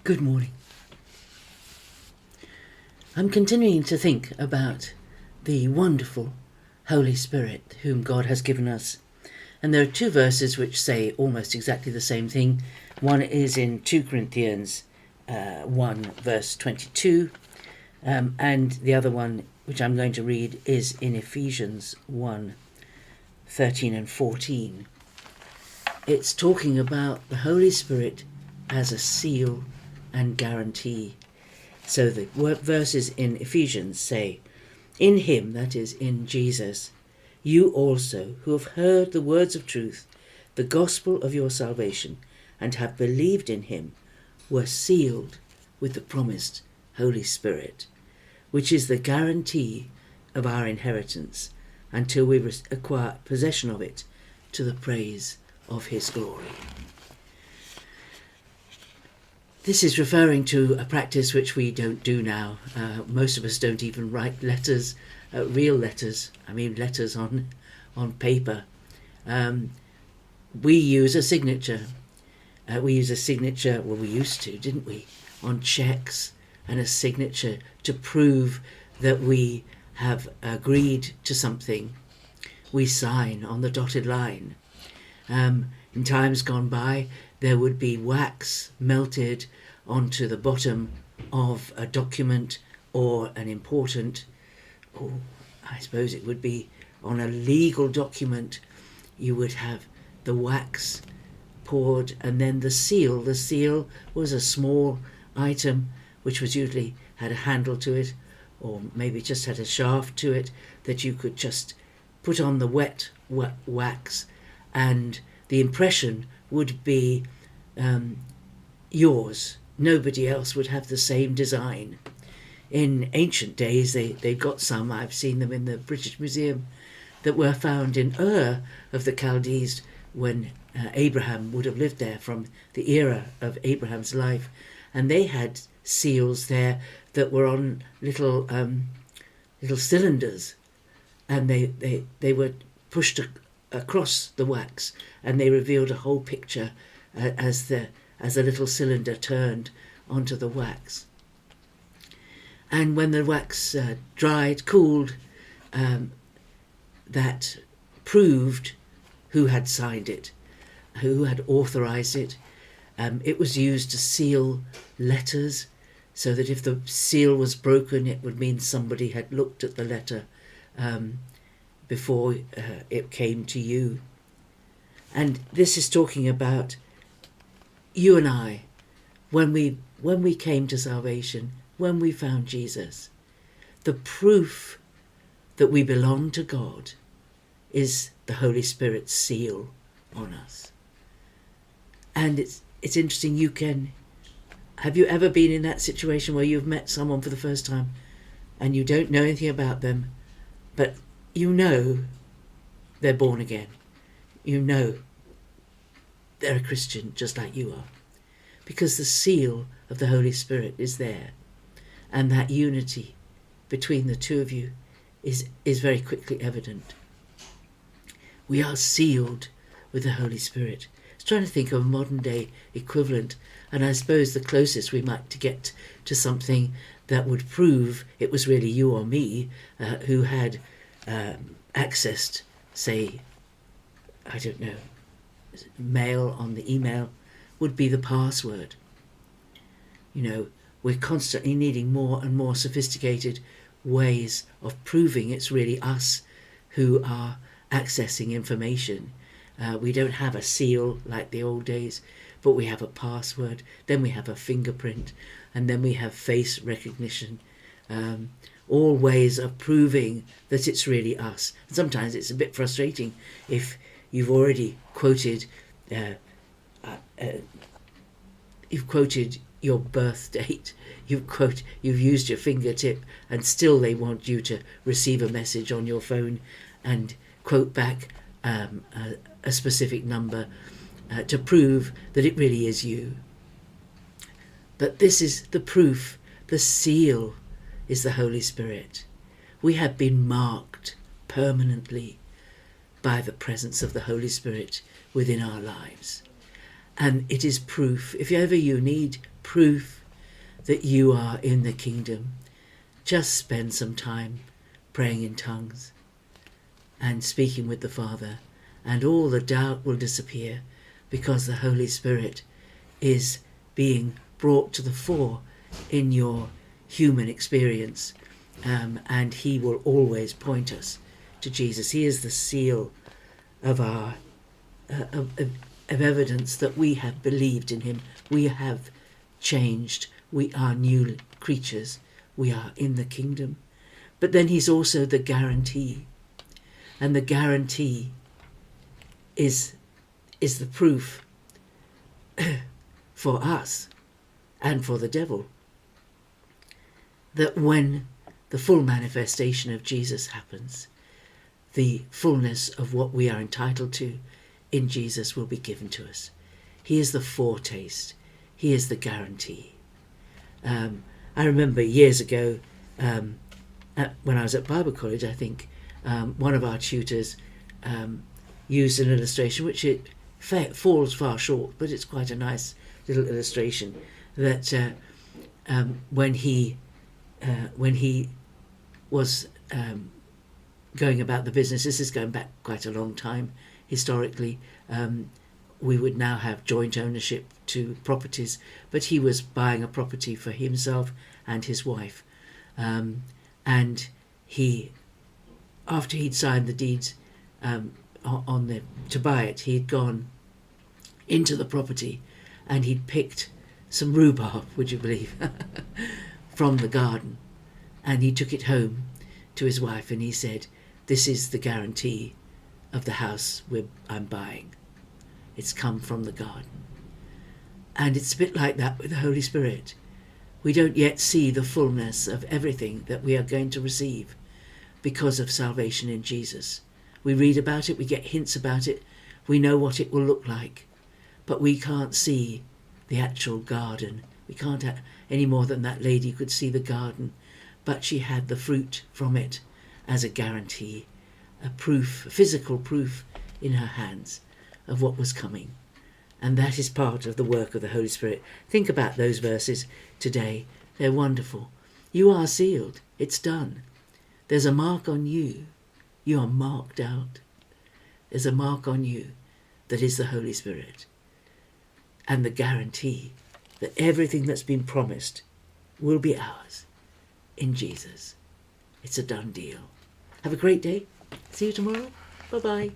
Good morning. I'm continuing to think about the wonderful Holy Spirit whom God has given us. And there are two verses which say almost exactly the same thing. One is in 2 Corinthians 1 verse 22, and the other one, which I'm going to read, is in Ephesians 1, 13 and 14. It's talking about the Holy Spirit as a seal and guarantee. So the verses in Ephesians say, "In him," that is, in Jesus, "you also, who have heard the words of truth, the gospel of your salvation, and have believed in him, were sealed with the promised Holy Spirit, which is the guarantee of our inheritance until we acquire possession of it, to the praise of his glory." This is referring to a practice which we don't do now. Most of us don't even write letters, real letters. I mean letters on paper. We use a signature. We used to, didn't we? On cheques, and a signature to prove that we have agreed to something. We sign on the dotted line. In times gone by, there would be wax melted onto the bottom of a document or an important, or I suppose it would be on a legal document. You would have the wax poured and then the seal. The seal was a small item which was usually had a handle to it, or maybe just had a shaft to it that you could just put on the wet wax, and the impression would be yours. Nobody else would have the same design. In ancient days, they got some, I've seen them in the British Museum, that were found in Ur of the Chaldees when Abraham would have lived there, from the era of Abraham's life. And they had seals there that were on little cylinders, and they were pushed across the wax, and they revealed a whole picture as the little cylinder turned onto the wax. And when the wax dried, cooled, that proved who had signed it, who had authorized it. It was used to seal letters, so that if the seal was broken, it would mean somebody had looked at the letter before it came to you. And this is talking about you and I, when we came to salvation, when we found Jesus. The proof that we belong to God is the Holy Spirit's seal on us. And it's interesting, have you ever been in that situation where you've met someone for the first time and you don't know anything about them, but you know they're born again? You know they're a Christian just like you are, because the seal of the Holy Spirit is there, and that unity between the two of you is very quickly evident. We are sealed with the Holy Spirit. I was trying to think of a modern day equivalent, and I suppose the closest we might to get to something that would prove it was really you or me who had accessed, say, I don't know, mail on the email, would be the password. We're constantly needing more and more sophisticated ways of proving it's really us who are accessing information. We don't have a seal like the old days, but we have a password, then we have a fingerprint, and then we have face recognition. All ways of proving that it's really us. And sometimes it's a bit frustrating if you've already quoted your birth date, you've used your fingertip, and still they want you to receive a message on your phone and quote back a specific number to prove that it really is you. But this is the proof. The seal is the Holy Spirit. We have been marked permanently by the presence of the Holy Spirit within our lives. And it is proof. If ever you need proof that you are in the kingdom, just spend some time praying in tongues and speaking with the Father, and all the doubt will disappear, because the Holy Spirit is being brought to the fore in your human experience, and he will always point us to Jesus. He is the seal of our of evidence that we have believed in him. We have changed. We are new creatures. We are in the kingdom. But then he's also the guarantee, and the guarantee is the proof for us and for the devil that when the full manifestation of Jesus happens, the fullness of what we are entitled to in Jesus will be given to us. He is the foretaste. He is the guarantee. I remember years ago, when I was at Bible college, I think one of our tutors used an illustration, which it falls far short, but it's quite a nice little illustration, that when he was going about the business, this is going back quite a long time historically, we would now have joint ownership to properties, but he was buying a property for himself and his wife, and he, after he'd signed the deeds to buy it, he'd gone into the property and he'd picked some rhubarb, would you believe, from the garden, and he took it home to his wife and he said, "This is the guarantee of the house I'm buying. It's come from the garden." And it's a bit like that with the Holy Spirit. We don't yet see the fullness of everything that we are going to receive because of salvation in Jesus. We read about it, we get hints about it, we know what it will look like, but we can't see the actual garden. We can't any more than that lady could see the garden, but she had the fruit from it as a guarantee, a proof, a physical proof in her hands of what was coming. And that is part of the work of the Holy Spirit. Think about those verses today. They're wonderful. You are sealed. It's done. There's a mark on you. You are marked out. There's a mark on you that is the Holy Spirit. And the guarantee that everything that's been promised will be ours in Jesus. It's a done deal. Have a great day. See you tomorrow. Bye-bye.